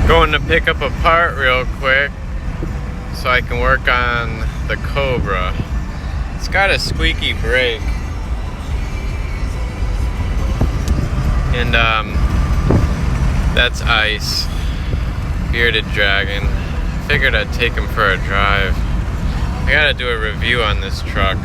Going to pick up a part real quick so I can work on the Cobra. It's got a squeaky brake. And that's Ice, bearded dragon. Figured I'd take him for a drive. I gotta do a review on this truck.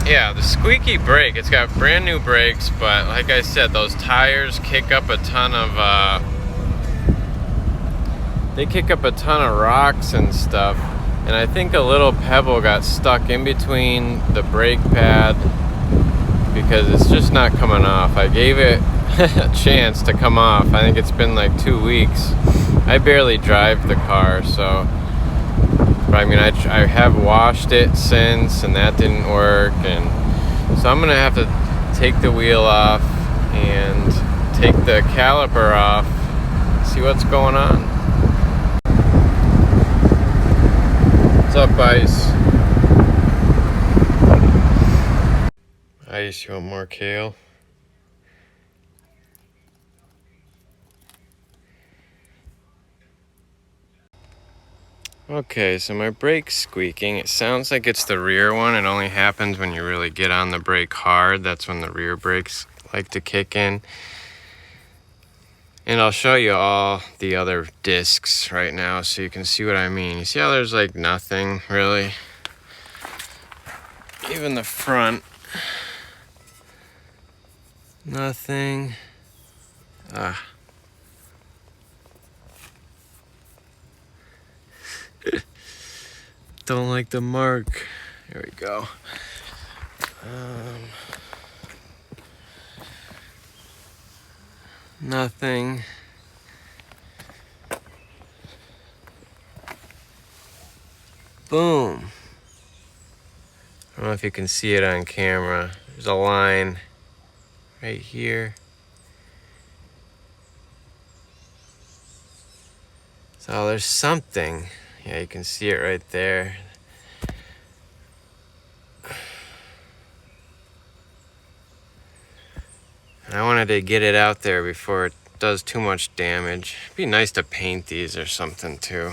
Yeah, the squeaky brake, it's got brand new brakes, but like I said, those tires kick up a ton of rocks and stuff. And I think a little pebble got stuck in between the brake pad because it's just not coming off. I gave it a chance to come off. I think it's been like 2 weeks. I barely drive the car, so, but I mean, I have washed it since, and that didn't work, and so I'm gonna have to take the wheel off and take the caliper off, see what's going on. What's up, Ice? Ice, you want more kale? Okay, so my brake's squeaking. It sounds like it's the rear one. It only happens when you really get on the brake hard. That's when the rear brakes like to kick in. And I'll show you all the other discs right now so you can see what I mean. You see how there's like nothing really? Even the front. Nothing. Don't like the mark. Here we go. Nothing. Boom. I don't know if you can see it on camera. There's a line right here. So there's something. Yeah, you can see it right there. And I wanted to get it out there before it does too much damage. It'd be nice to paint these or something too.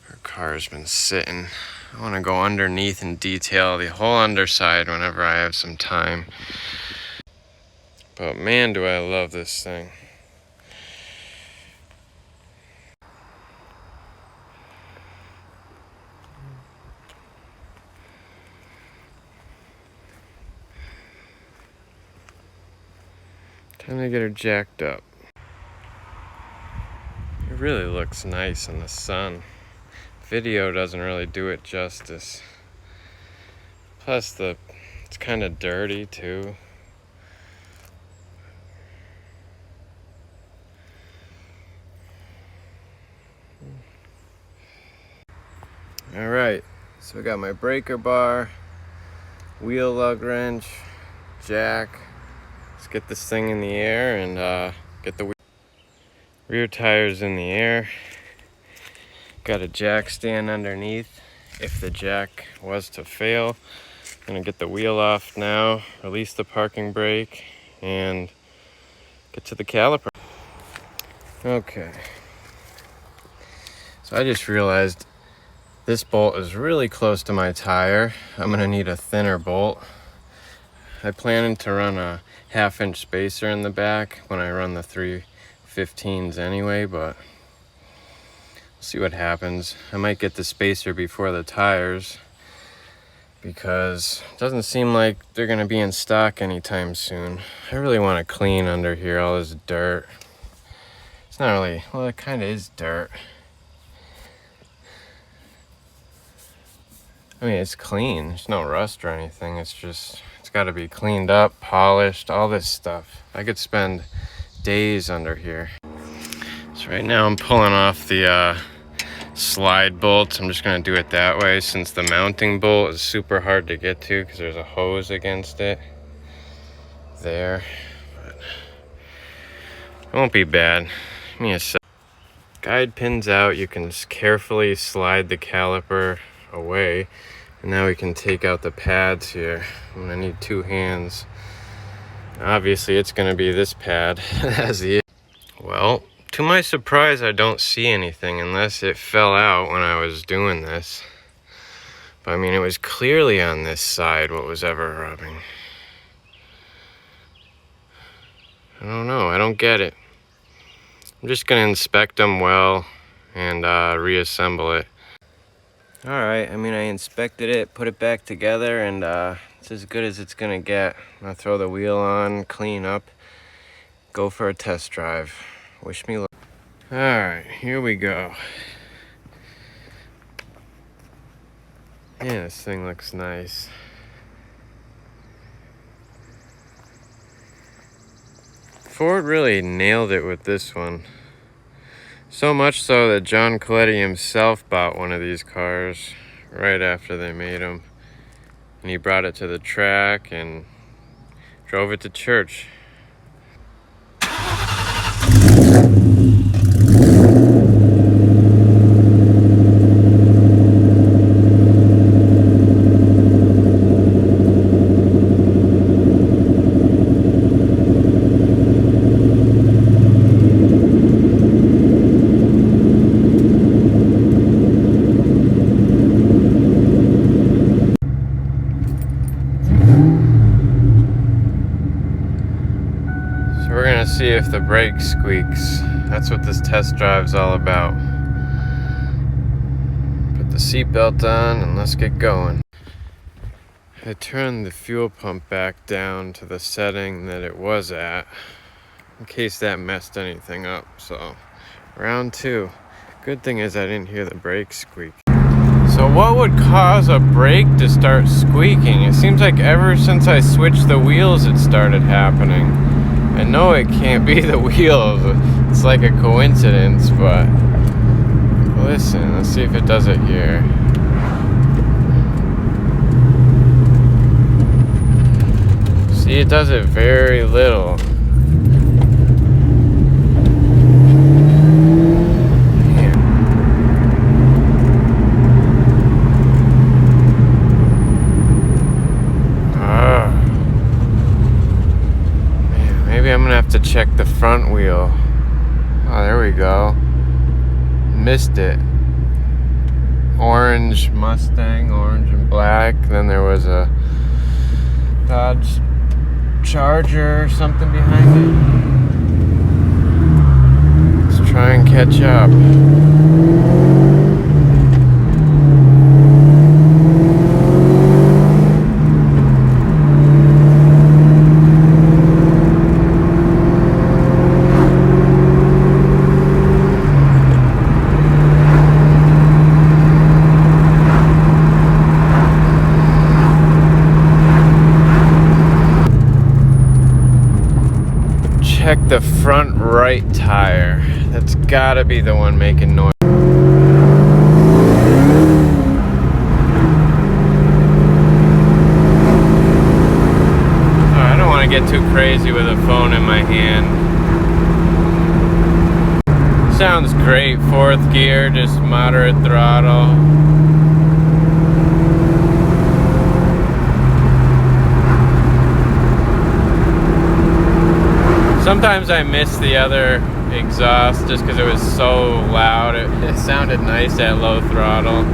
Our car's been sitting. I want to go underneath and detail the whole underside whenever I have some time. But man, do I love this thing. Time to get her jacked up. It really looks nice in the sun. Video doesn't really do it justice. Plus it's kind of dirty too. All right, so we got my breaker bar, wheel lug wrench, jack. Let's get this thing in the air and get the rear tires in the air. Got a jack stand underneath if the jack was to fail. I'm gonna get the wheel off now, release the parking brake, and get to the caliper. Okay. So I just realized this bolt is really close to my tire. I'm gonna need a thinner bolt. I plan to run a 1/2-inch spacer in the back when I run the 315s anyway, but we'll see what happens. I might get the spacer before the tires because it doesn't seem like they're gonna be in stock anytime soon. I really want to clean under here, all this dirt. It's not really, well, it kind of is dirt. I mean, it's clean. There's no rust or anything. It's just, it's got to be cleaned up, polished, all this stuff. I could spend days under here. So right now I'm pulling off the slide bolts. I'm just going to do it that way since the mounting bolt is super hard to get to because there's a hose against it there. But it won't be bad. Give me a sec. Guide pins out. You can carefully slide the caliper away. And now we can take out the pads here. I'm gonna need 2 hands Obviously it's gonna be this pad as the... Well, to my surprise, I don't see anything unless it fell out when I was doing this. But I mean, it was clearly on this side what was ever rubbing. I don't know, I don't get it. I'm just gonna inspect them well and reassemble it. All right, I mean, I inspected it, put it back together, and it's as good as it's gonna get. I'm gonna throw the wheel on, clean up, go for a test drive. Wish me luck. All right, here we go. Yeah, this thing looks nice. Ford really nailed it with this one. So much so that John Coletti himself bought one of these cars right after they made them. And he brought it to the track and drove it to church. We're gonna see if the brake squeaks. That's what this test drive's all about. Put the seatbelt on and let's get going. I turned the fuel pump back down to the setting that it was at in case that messed anything up. So, round 2. Good thing is I didn't hear the brake squeak. So what would cause a brake to start squeaking? It seems like ever since I switched the wheels it started happening. I know it can't be the wheels, it's like a coincidence, but listen, let's see if it does it here. See, it does it very little. Man. Maybe I'm gonna have to check the front wheel. Oh, there we go. Missed it. Orange Mustang, orange and black. Then there was a Dodge Charger or something behind it. Let's try and catch up. Check the front right tire. That's gotta be the one making noise. I don't want to get too crazy with a phone in my hand. Sounds great. 4th gear, just moderate throttle. Sometimes I miss the other exhaust just because it was so loud. It sounded nice at low throttle.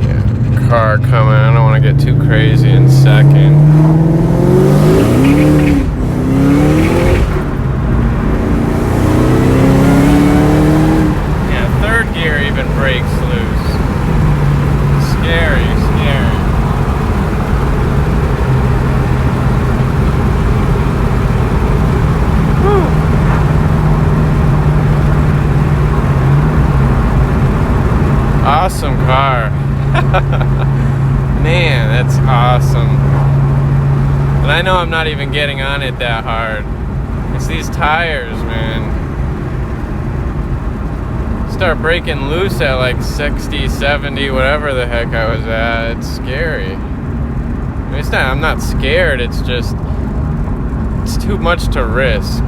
Yeah, car coming. I don't want to get too crazy in second. Yeah, 3rd gear even brakes loose. Scary, scary. Awesome car. Man, that's awesome. But I know I'm not even getting on it that hard. It's these tires, man. Start breaking loose at like 60, 70, whatever the heck I was at. It's scary. I mean, it's not, I'm not scared, it's just, it's too much to risk.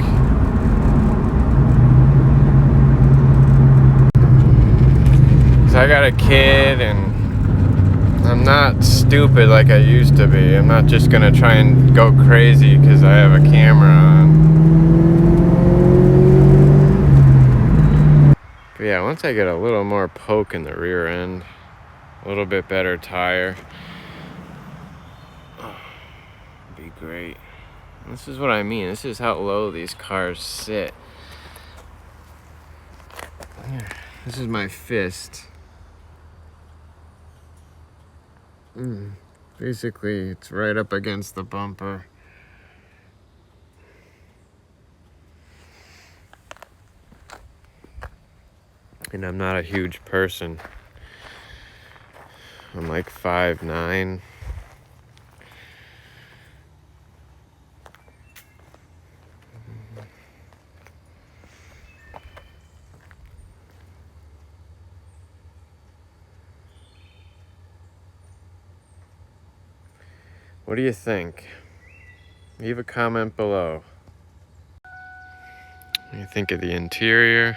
I got a kid and I'm not stupid like I used to be. I'm not just gonna try and go crazy because I have a camera on. But yeah, once I get a little more poke in the rear end, a little bit better tire, it'd be great. This is what I mean. This is how low these cars sit. This is my fist. Basically, it's right up against the bumper. And I'm not a huge person. I'm like 5'9". What do you think? Leave a comment below. What do you think of the interior?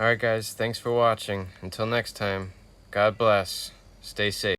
Alright guys, thanks for watching. Until next time, God bless. Stay safe.